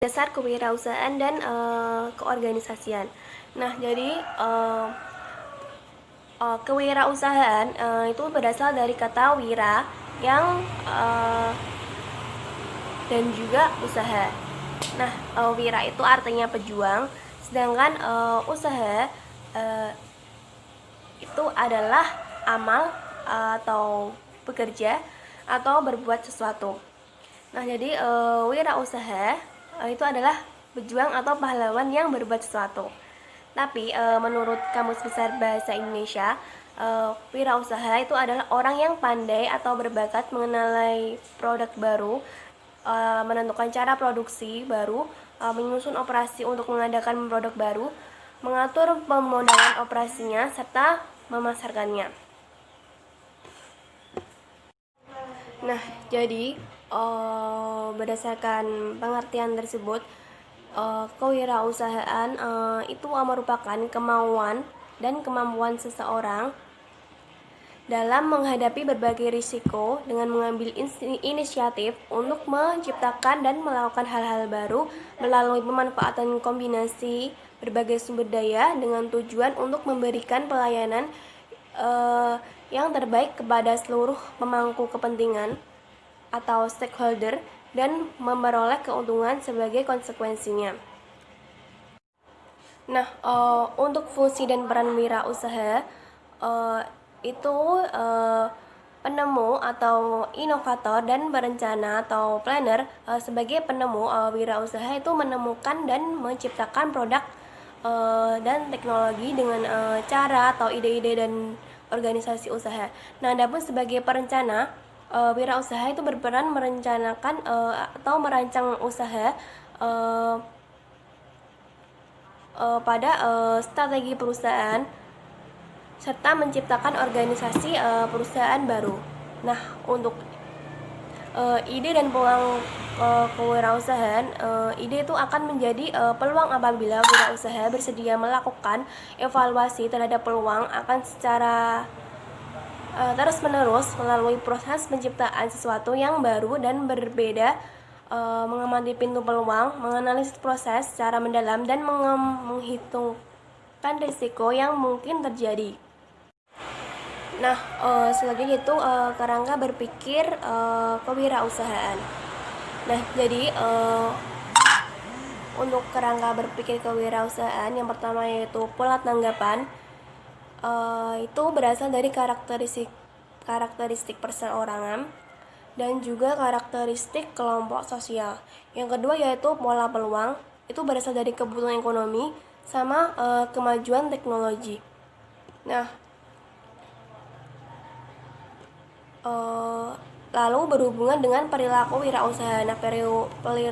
Dasar kewirausahaan dan keorganisasian. Nah, jadi kewirausahaan itu berasal dari kata wira yang dan juga usaha. Nah, wira itu artinya pejuang, sedangkan usaha itu adalah amal atau bekerja atau berbuat sesuatu. Nah, jadi wirausaha itu adalah pejuang atau pahlawan yang berbuat sesuatu. Tapi menurut Kamus Besar Bahasa Indonesia, wirausaha itu adalah orang yang pandai atau berbakat mengenali produk baru, menentukan cara produksi baru, menyusun operasi untuk mengadakan produk baru, mengatur pemodalan operasinya, serta memasarkannya. Nah, jadi berdasarkan pengertian tersebut, kewirausahaan itu merupakan kemauan dan kemampuan seseorang dalam menghadapi berbagai risiko dengan mengambil inisiatif untuk menciptakan dan melakukan hal-hal baru melalui pemanfaatan kombinasi berbagai sumber daya dengan tujuan untuk memberikan pelayanan yang terbaik kepada seluruh pemangku kepentingan atau stakeholder dan memperoleh keuntungan sebagai konsekuensinya. Nah, untuk fungsi dan peran wirausaha itu penemu atau inovator dan berencana atau planner. Sebagai penemu, wirausaha itu menemukan dan menciptakan produk dan teknologi dengan cara atau ide-ide dan organisasi usaha. Nah, adapun sebagai perencana, wirausaha itu berperan merencanakan atau merancang usaha pada strategi perusahaan serta menciptakan organisasi perusahaan baru. Nah, untuk ide dan peluang kewirausahaan, ide itu akan menjadi peluang apabila wirausaha bersedia melakukan evaluasi terhadap peluang akan secara terus-menerus melalui proses penciptaan sesuatu yang baru dan berbeda, mengamati pintu peluang, menganalisis proses secara mendalam, dan menghitung risiko yang mungkin terjadi. Nah, selanjutnya itu kerangka berpikir kewirausahaan. Nah, jadi untuk kerangka berpikir kewirausahaan, yang pertama yaitu pola tanggapan. Itu berasal dari karakteristik perseorangan dan juga karakteristik kelompok sosial. Yang kedua yaitu pola peluang, itu berasal dari kebutuhan ekonomi sama kemajuan teknologi. Nah, lalu berhubungan dengan perilaku wirausaha. Nah,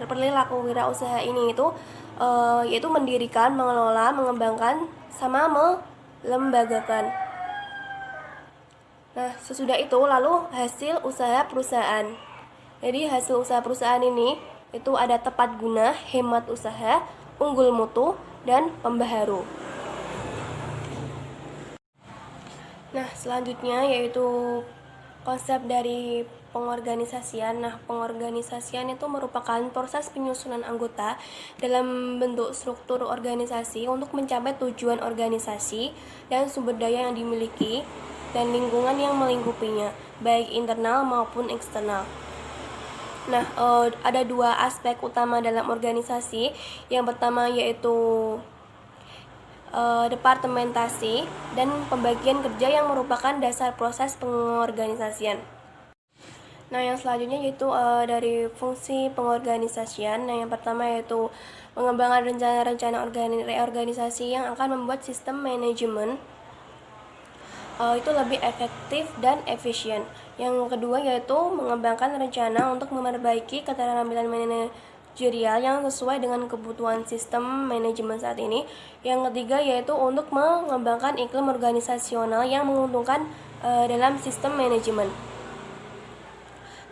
perilaku wirausaha ini itu yaitu mendirikan, mengelola, mengembangkan, sama melembagakan. Nah, sesudah itu lalu hasil usaha perusahaan. Jadi hasil usaha perusahaan ini itu ada tepat guna, hemat usaha, unggul mutu, dan pembaharu. Nah, selanjutnya yaitu konsep dari pengorganisasian. Nah, pengorganisasian itu merupakan proses penyusunan anggota dalam bentuk struktur organisasi untuk mencapai tujuan organisasi dan sumber daya yang dimiliki dan lingkungan yang melingkupinya, baik internal maupun eksternal. Nah, ada dua aspek utama dalam organisasi. Yang pertama yaitu departementasi dan pembagian kerja yang merupakan dasar proses pengorganisasian. Nah, yang selanjutnya yaitu dari fungsi pengorganisasian. Nah, yang pertama yaitu mengembangkan rencana-rencana reorganisasi yang akan membuat sistem manajemen itu lebih efektif dan efisien. Yang kedua yaitu mengembangkan rencana untuk memperbaiki keterampilan manajerial yang sesuai dengan kebutuhan sistem manajemen saat ini. Yang ketiga yaitu untuk mengembangkan iklim organisasional yang menguntungkan dalam sistem manajemen.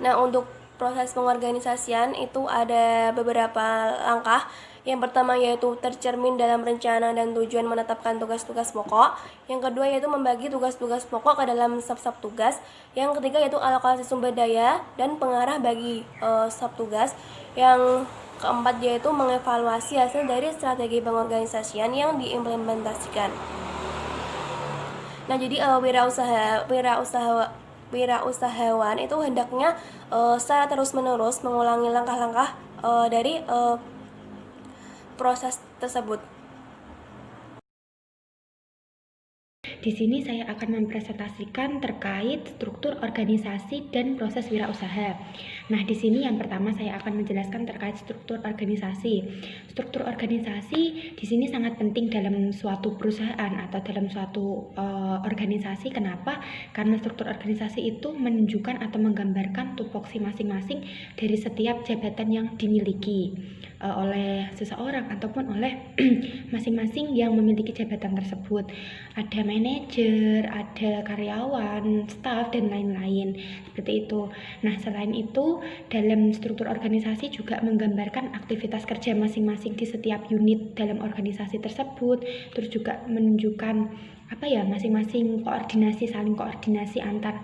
Nah, untuk proses pengorganisasian itu ada beberapa langkah. Yang pertama yaitu tercermin dalam rencana dan tujuan menetapkan tugas-tugas pokok. Yang kedua yaitu membagi tugas-tugas pokok ke dalam sub-sub tugas. Yang ketiga yaitu alokasi sumber daya dan pengarah bagi sub tugas. Yang keempat yaitu mengevaluasi hasil dari strategi pengorganisasian yang diimplementasikan. Nah, jadi wirausahawan itu hendaknya secara terus-menerus mengulangi langkah-langkah dari proses tersebut. Di sini saya akan mempresentasikan terkait struktur organisasi dan proses wirausaha. Nah, di sini yang pertama saya akan menjelaskan terkait struktur organisasi. Struktur organisasi di sini sangat penting dalam suatu perusahaan atau dalam suatu organisasi. Kenapa? Karena struktur organisasi itu menunjukkan atau menggambarkan tupoksi masing-masing dari setiap jabatan yang dimiliki oleh seseorang ataupun oleh masing-masing yang memiliki jabatan tersebut. Ada manajer, ada karyawan, staf, dan lain-lain seperti itu. Nah, selain itu dalam struktur organisasi juga menggambarkan aktivitas kerja masing-masing di setiap unit dalam organisasi tersebut, terus juga menunjukkan masing-masing saling koordinasi antar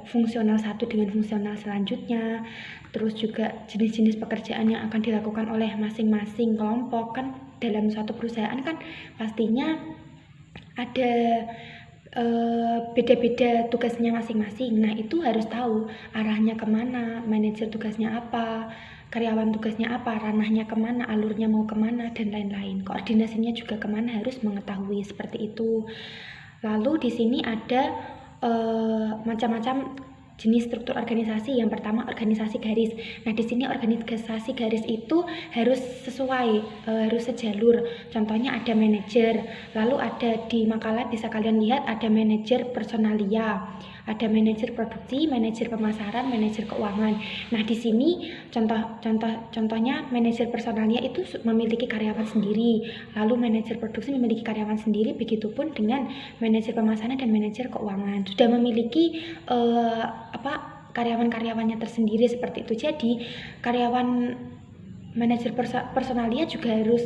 fungsional satu dengan fungsional selanjutnya, terus juga jenis-jenis pekerjaan yang akan dilakukan oleh masing-masing kelompok. Kan dalam suatu perusahaan kan pastinya ada beda-beda tugasnya masing-masing. Nah, itu harus tahu arahnya kemana, manajer tugasnya apa, karyawan tugasnya apa, ranahnya kemana, alurnya mau kemana, dan lain-lain. Koordinasinya juga kemana harus mengetahui seperti itu. Lalu di sini ada macam-macam jenis struktur organisasi. Yang pertama organisasi garis. Nah, di sini organisasi garis itu harus sesuai, harus sejalur. Contohnya ada manajer, lalu ada di makalah bisa kalian lihat ada manajer personalia, ada manajer produksi, manajer pemasaran, manajer keuangan. Nah, di sini contohnya manajer personalia itu memiliki karyawan sendiri, lalu manajer produksi memiliki karyawan sendiri, begitupun dengan manajer pemasaran dan manajer keuangan sudah memiliki karyawan-karyawannya tersendiri seperti itu. Jadi karyawan manajer personalia juga harus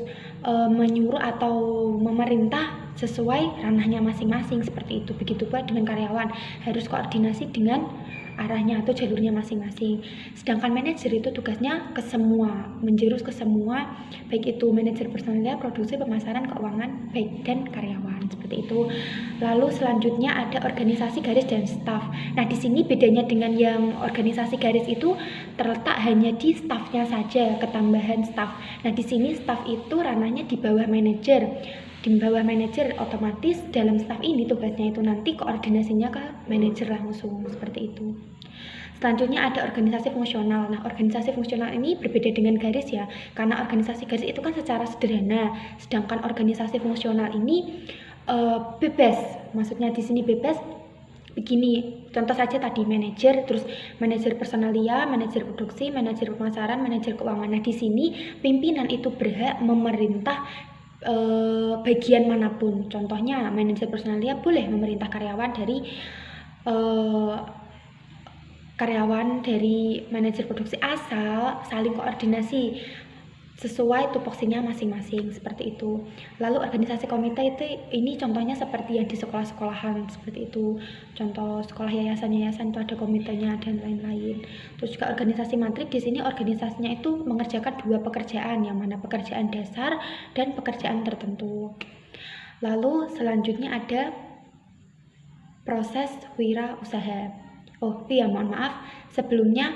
menyuruh atau memerintah sesuai ranahnya masing-masing seperti itu. Begitu pula dengan karyawan harus koordinasi dengan arahnya atau jalurnya masing-masing. Sedangkan manajer itu tugasnya ke semua, menjurus ke semua, baik itu manajer personalia, produksi, pemasaran, keuangan, baik dan karyawan seperti itu. Lalu selanjutnya ada organisasi garis dan staf. Nah, di sini bedanya dengan yang organisasi garis itu terletak hanya di stafnya saja, ketambahan staf. Nah, di sini staf itu ranahnya di bawah manajer. Di bawah manajer otomatis dalam staf ini tugasnya itu nanti koordinasinya ke manajer langsung seperti itu. Selanjutnya ada organisasi fungsional. Nah, organisasi fungsional ini berbeda dengan garis ya, karena organisasi garis itu kan secara sederhana, sedangkan organisasi fungsional ini bebas. Maksudnya di sini bebas begini, contoh saja tadi manajer, terus manajer personalia, manajer produksi, manajer pemasaran, manajer keuangan. Nah, di sini pimpinan itu berhak memerintah bagian manapun. Contohnya manajer personalia boleh memerintah karyawan dari manajer produksi asal saling koordinasi sesuai tupoksinya masing-masing seperti itu. Lalu organisasi komite itu ini contohnya seperti yang di sekolah-sekolahan seperti itu. Contoh sekolah yayasan-yayasan itu ada komitenya dan lain-lain. Terus juga organisasi matrik, di sini organisasinya itu mengerjakan dua pekerjaan, yang mana pekerjaan dasar dan pekerjaan tertentu. Lalu selanjutnya ada proses wirausaha. Mohon maaf, sebelumnya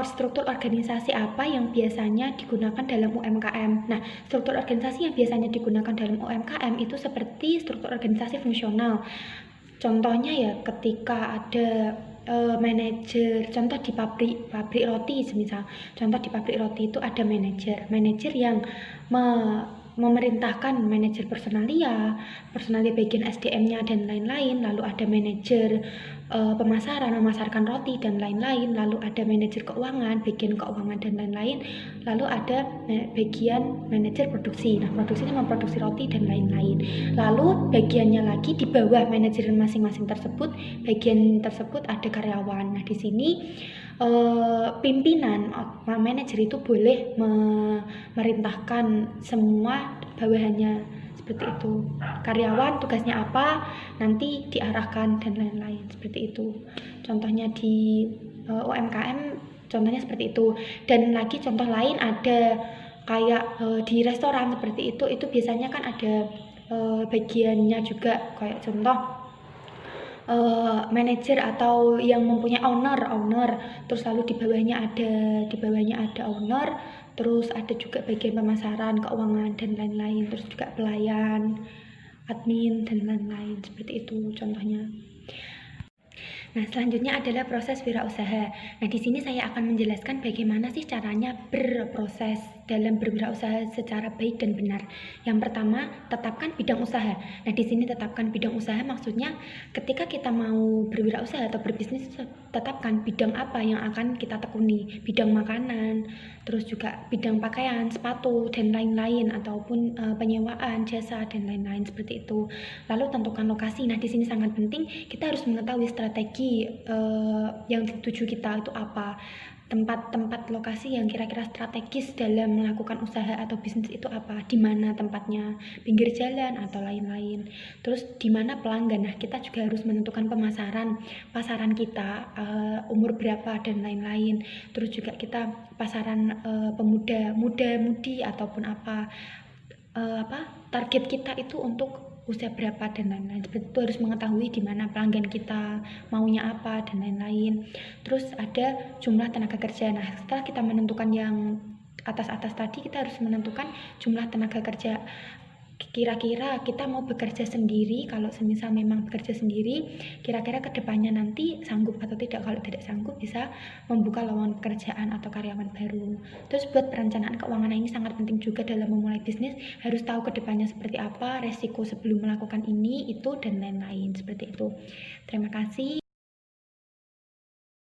struktur organisasi apa yang biasanya digunakan dalam UMKM. Nah, struktur organisasi yang biasanya digunakan dalam UMKM itu seperti struktur organisasi fungsional. Contohnya ya ketika ada manajer, contoh di pabrik roti semisal. Contoh di pabrik roti itu ada manajer yang memerintahkan manajer personalia bagian SDM-nya dan lain-lain. Lalu ada manajer pemasaran, memasarkan roti dan lain-lain. Lalu ada manajer keuangan, bagian keuangan dan lain-lain. Lalu ada bagian manajer produksi. Nah, produksinya memproduksi roti dan lain-lain. Lalu bagiannya lagi di bawah manajer masing-masing tersebut, bagian tersebut ada karyawan. Nah, di sini pimpinan manajer itu boleh memerintahkan semua bawahannya seperti itu. Karyawan tugasnya apa nanti diarahkan dan lain-lain seperti itu. Contohnya di UMKM Contohnya seperti itu. Dan lagi contoh lain ada kayak di restoran seperti itu biasanya kan ada bagiannya juga, kayak contoh manajer atau yang mempunyai owner, terus lalu di bawahnya ada owner, terus ada juga bagian pemasaran, keuangan dan lain-lain, terus juga pelayan, admin dan lain-lain, seperti itu contohnya. Nah, selanjutnya adalah proses wirausaha. Nah, di sini saya akan menjelaskan bagaimana sih caranya berproses dalam berwirausaha secara baik dan benar. Yang pertama, tetapkan bidang usaha. Nah, di sini tetapkan bidang usaha maksudnya ketika kita mau berwirausaha atau berbisnis, tetapkan bidang apa yang akan kita tekuni. Bidang makanan, terus juga bidang pakaian, sepatu, dan lain-lain, ataupun penyewaan, jasa, dan lain-lain seperti itu. Lalu tentukan lokasi. Nah, di sini sangat penting kita harus mengetahui strategi yang dituju kita itu apa, tempat-tempat lokasi yang kira-kira strategis dalam melakukan usaha atau bisnis itu apa, di mana tempatnya, pinggir jalan atau lain-lain. Terus di mana pelanggan. Nah, kita juga harus menentukan pasaran kita, umur berapa dan lain-lain. Terus juga kita pasaran pemuda, muda-mudi ataupun apa target kita itu untuk usia berapa dan lain-lain. Seperti itu, harus mengetahui di mana pelanggan kita, maunya apa dan lain-lain. Terus ada jumlah tenaga kerja. Nah, setelah kita menentukan yang atas-atas tadi, kita harus menentukan jumlah tenaga kerja. Kira-kira kita mau bekerja sendiri, kalau semisal memang bekerja sendiri, kira-kira kedepannya nanti sanggup atau tidak. Kalau tidak sanggup, bisa membuka lowongan pekerjaan atau karyawan baru. Terus buat perencanaan keuangan ini sangat penting juga dalam memulai bisnis, harus tahu kedepannya seperti apa, resiko sebelum melakukan ini, itu, dan lain-lain, seperti itu. Terima kasih.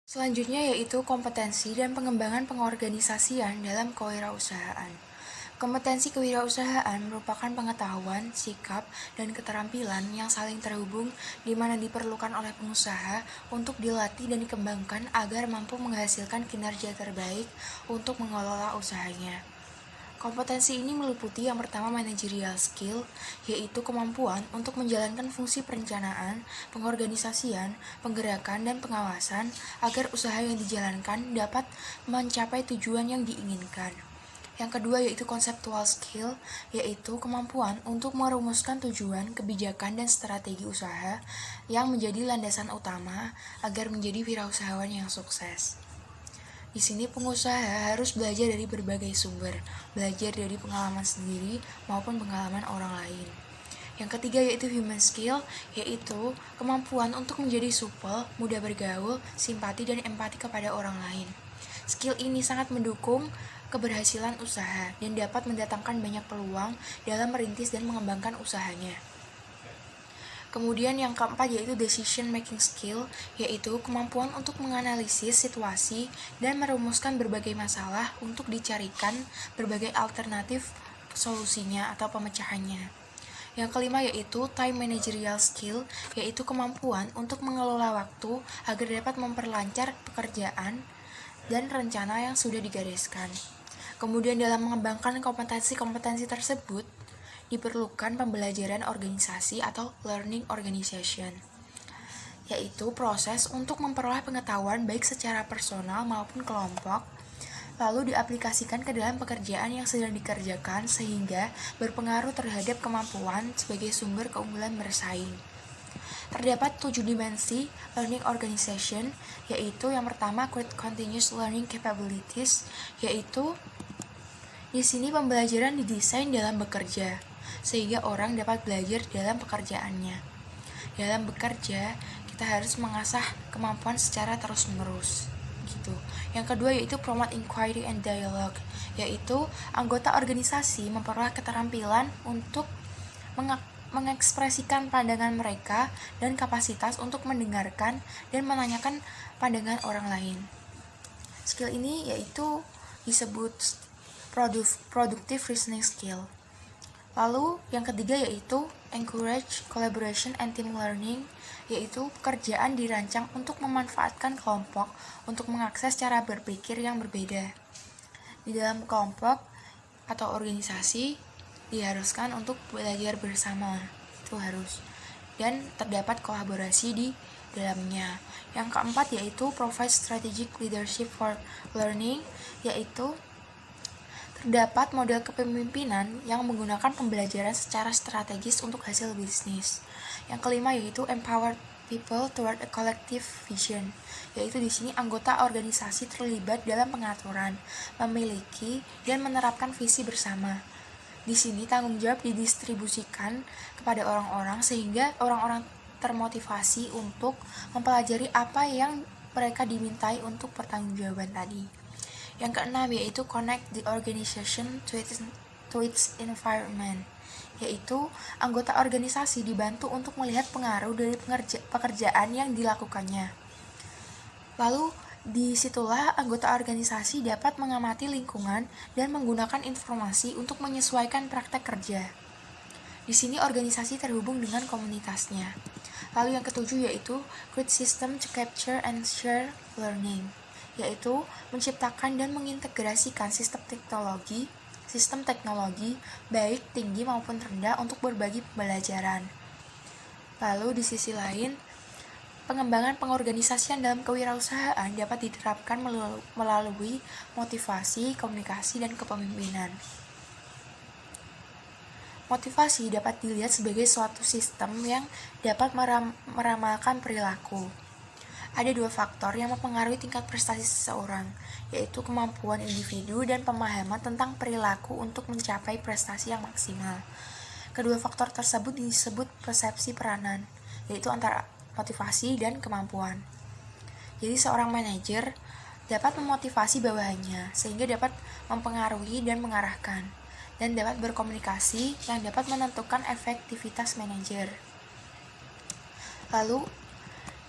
Selanjutnya yaitu kompetensi dan pengembangan pengorganisasian dalam kewirausahaan. Kompetensi kewirausahaan merupakan pengetahuan, sikap, dan keterampilan yang saling terhubung di mana diperlukan oleh pengusaha untuk dilatih dan dikembangkan agar mampu menghasilkan kinerja terbaik untuk mengelola usahanya. Kompetensi ini meliputi yang pertama managerial skill, yaitu kemampuan untuk menjalankan fungsi perencanaan, pengorganisasian, penggerakan, dan pengawasan agar usaha yang dijalankan dapat mencapai tujuan yang diinginkan. Yang kedua yaitu conceptual skill, yaitu kemampuan untuk merumuskan tujuan, kebijakan, dan strategi usaha yang menjadi landasan utama agar menjadi wirausahawan yang sukses. Di sini pengusaha harus belajar dari berbagai sumber, belajar dari pengalaman sendiri maupun pengalaman orang lain. Yang ketiga yaitu human skill, yaitu kemampuan untuk menjadi supel, mudah bergaul, simpati, dan empati kepada orang lain. Skill ini sangat mendukung keberhasilan usaha dan dapat mendatangkan banyak peluang dalam merintis dan mengembangkan usahanya. Kemudian yang keempat yaitu decision making skill, yaitu kemampuan untuk menganalisis situasi dan merumuskan berbagai masalah untuk dicarikan berbagai alternatif solusinya atau pemecahannya. Yang kelima yaitu time managerial skill, yaitu kemampuan untuk mengelola waktu agar dapat memperlancar pekerjaan dan rencana yang sudah digariskan. Kemudian dalam mengembangkan kompetensi-kompetensi tersebut, diperlukan pembelajaran organisasi atau learning organization, yaitu proses untuk memperoleh pengetahuan baik secara personal maupun kelompok, lalu diaplikasikan ke dalam pekerjaan yang sedang dikerjakan sehingga berpengaruh terhadap kemampuan sebagai sumber keunggulan bersaing. Terdapat 7 dimensi learning organization, yaitu yang pertama continuous learning capabilities, yaitu di sini pembelajaran didesain dalam bekerja, sehingga orang dapat belajar dalam pekerjaannya. Dalam bekerja, kita harus mengasah kemampuan secara terus-menerus. Gitu. Yang kedua yaitu promote inquiry and dialogue, yaitu anggota organisasi memperoleh keterampilan untuk mengekspresikan pandangan mereka dan kapasitas untuk mendengarkan dan menanyakan pandangan orang lain. Skill ini yaitu disebut productive listening skill. Lalu yang ketiga yaitu encourage collaboration and team learning, yaitu pekerjaan dirancang untuk memanfaatkan kelompok untuk mengakses cara berpikir yang berbeda. Di dalam kelompok atau organisasi diharuskan untuk belajar bersama, itu harus. Dan terdapat kolaborasi di dalamnya. Yang keempat yaitu provide strategic leadership for learning, yaitu terdapat model kepemimpinan yang menggunakan pembelajaran secara strategis untuk hasil bisnis. Yang kelima yaitu empower people toward a collective vision, yaitu di sini anggota organisasi terlibat dalam pengaturan, memiliki dan menerapkan visi bersama. Di sini tanggung jawab didistribusikan kepada orang-orang sehingga orang-orang termotivasi untuk mempelajari apa yang mereka dimintai untuk pertanggungjawaban tadi. Yang keenam yaitu connect the organization to its environment, yaitu anggota organisasi dibantu untuk melihat pengaruh dari pekerjaan yang dilakukannya. Lalu disitulah anggota organisasi dapat mengamati lingkungan dan menggunakan informasi untuk menyesuaikan praktek kerja. Di sini organisasi terhubung dengan komunitasnya. Lalu yang ketujuh yaitu create system to capture and share learning, yaitu menciptakan dan mengintegrasikan sistem teknologi baik tinggi maupun rendah untuk berbagi pembelajaran. Lalu di sisi lain, pengembangan pengorganisasian dalam kewirausahaan dapat diterapkan melalui motivasi, komunikasi, dan kepemimpinan. Motivasi dapat dilihat sebagai suatu sistem yang dapat meramalkan perilaku. Ada dua faktor yang mempengaruhi tingkat prestasi seseorang, yaitu kemampuan individu dan pemahaman tentang perilaku untuk mencapai prestasi yang maksimal. Kedua faktor tersebut disebut persepsi peranan, yaitu antara motivasi dan kemampuan. Jadi seorang manajer dapat memotivasi bawahannya, sehingga dapat mempengaruhi dan mengarahkan, dan dapat berkomunikasi yang dapat menentukan efektivitas manajer. Lalu,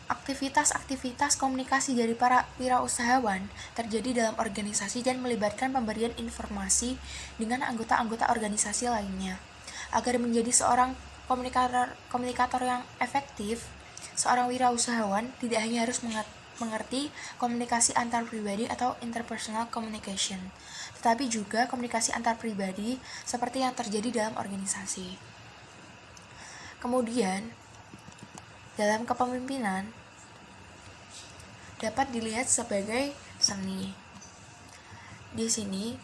aktivitas komunikasi dari para wirausahawan terjadi dalam organisasi dan melibatkan pemberian informasi dengan anggota-anggota organisasi lainnya. Agar menjadi seorang komunikator yang efektif, seorang wirausahawan tidak hanya harus mengerti komunikasi antar pribadi atau interpersonal communication, tetapi juga komunikasi antar pribadi seperti yang terjadi dalam organisasi. Kemudian, dalam kepemimpinan dapat dilihat sebagai seni. Di sini,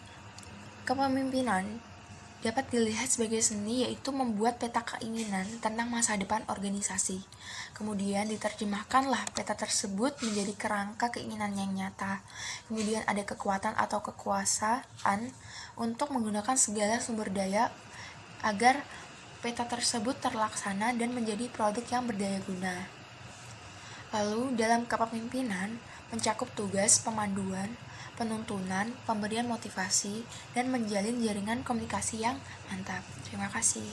kepemimpinan dapat dilihat sebagai seni, yaitu membuat peta keinginan tentang masa depan organisasi. Kemudian diterjemahkanlah peta tersebut menjadi kerangka keinginan yang nyata. Kemudian ada kekuatan atau kekuasaan untuk menggunakan segala sumber daya agar peta tersebut terlaksana dan menjadi produk yang berdaya guna. Lalu dalam kepemimpinan mencakup tugas pemanduan, penuntunan, pemberian motivasi, dan menjalin jaringan komunikasi yang mantap. Terima kasih.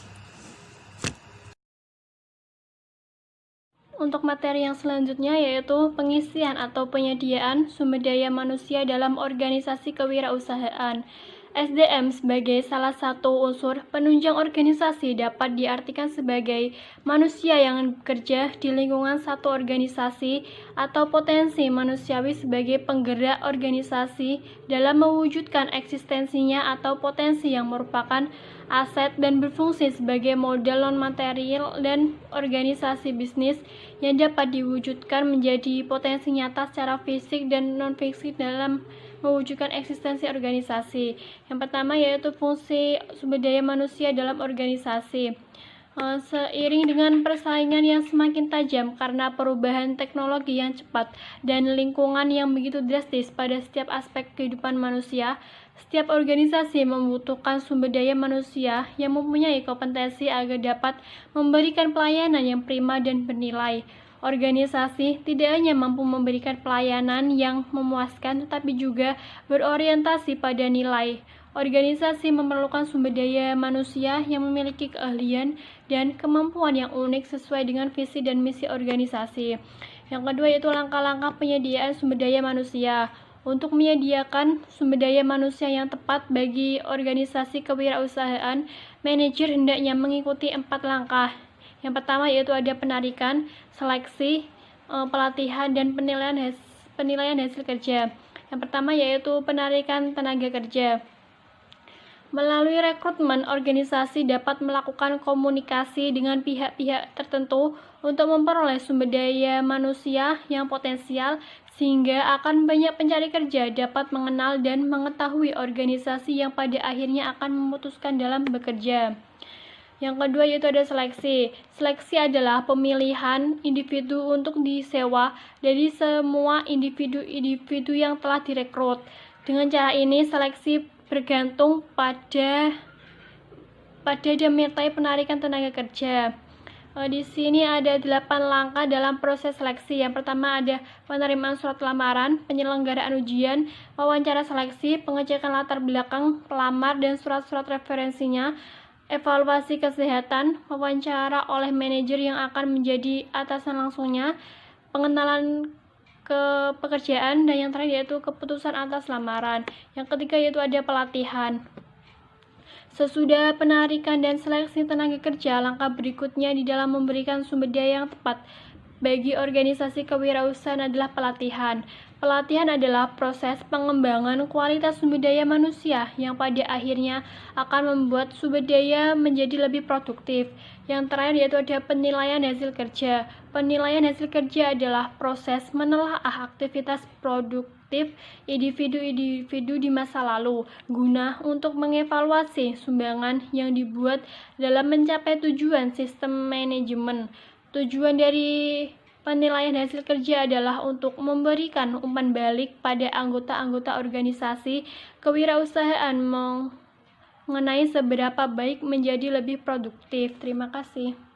Untuk materi yang selanjutnya yaitu pengisian atau penyediaan sumber daya manusia dalam organisasi kewirausahaan. SDM sebagai salah satu unsur penunjang organisasi dapat diartikan sebagai manusia yang bekerja di lingkungan satu organisasi atau potensi manusiawi sebagai penggerak organisasi dalam mewujudkan eksistensinya atau potensi yang merupakan aset dan berfungsi sebagai modal non-material dan organisasi bisnis yang dapat diwujudkan menjadi potensi nyata secara fisik dan non-fisik dalam mewujudkan eksistensi organisasi. Yang pertama yaitu fungsi sumber daya manusia dalam organisasi. Seiring dengan persaingan yang semakin tajam karena perubahan teknologi yang cepat dan lingkungan yang begitu drastis pada setiap aspek kehidupan manusia, setiap organisasi membutuhkan sumber daya manusia yang mempunyai kompetensi agar dapat memberikan pelayanan yang prima dan bernilai. Organisasi tidak hanya mampu memberikan pelayanan yang memuaskan, tetapi juga berorientasi pada nilai. Organisasi memerlukan sumber daya manusia yang memiliki keahlian dan kemampuan yang unik sesuai dengan visi dan misi organisasi. Yang kedua yaitu langkah-langkah penyediaan sumber daya manusia. Untuk menyediakan sumber daya manusia yang tepat bagi organisasi kewirausahaan, manajer hendaknya mengikuti 4 langkah. Yang pertama yaitu ada penarikan, seleksi, pelatihan, dan penilaian hasil kerja. Yang pertama yaitu penarikan tenaga kerja. Melalui rekrutmen, organisasi dapat melakukan komunikasi dengan pihak-pihak tertentu untuk memperoleh sumber daya manusia yang potensial, sehingga akan banyak pencari kerja dapat mengenal dan mengetahui organisasi yang pada akhirnya akan memutuskan dalam bekerja. Yang kedua yaitu ada seleksi. Seleksi adalah pemilihan individu untuk disewa dari semua individu-individu yang telah direkrut. Dengan cara ini, seleksi bergantung pada demikian penarikan tenaga kerja. Di sini ada 8 langkah dalam proses seleksi. Yang pertama ada penerimaan surat lamaran, penyelenggaraan ujian, wawancara seleksi, pengecekan latar belakang pelamar dan surat-surat referensinya, evaluasi kesehatan, wawancara oleh manajer yang akan menjadi atasan langsungnya, pengenalan ke pekerjaan, dan yang terakhir yaitu keputusan atas lamaran. Yang ketiga yaitu ada pelatihan. Sesudah penarikan dan seleksi tenaga kerja, langkah berikutnya di dalam memberikan sumber daya yang tepat bagi organisasi kewirausahaan adalah pelatihan. Pelatihan adalah proses pengembangan kualitas sumber daya manusia yang pada akhirnya akan membuat sumber daya menjadi lebih produktif. Yang terakhir yaitu ada penilaian hasil kerja. Penilaian hasil kerja adalah proses menelaah aktivitas produktif individu-individu di masa lalu guna untuk mengevaluasi sumbangan yang dibuat dalam mencapai tujuan sistem manajemen. Tujuan dari penilaian hasil kerja adalah untuk memberikan umpan balik pada anggota-anggota organisasi kewirausahaan mengenai seberapa baik menjadi lebih produktif. Terima kasih.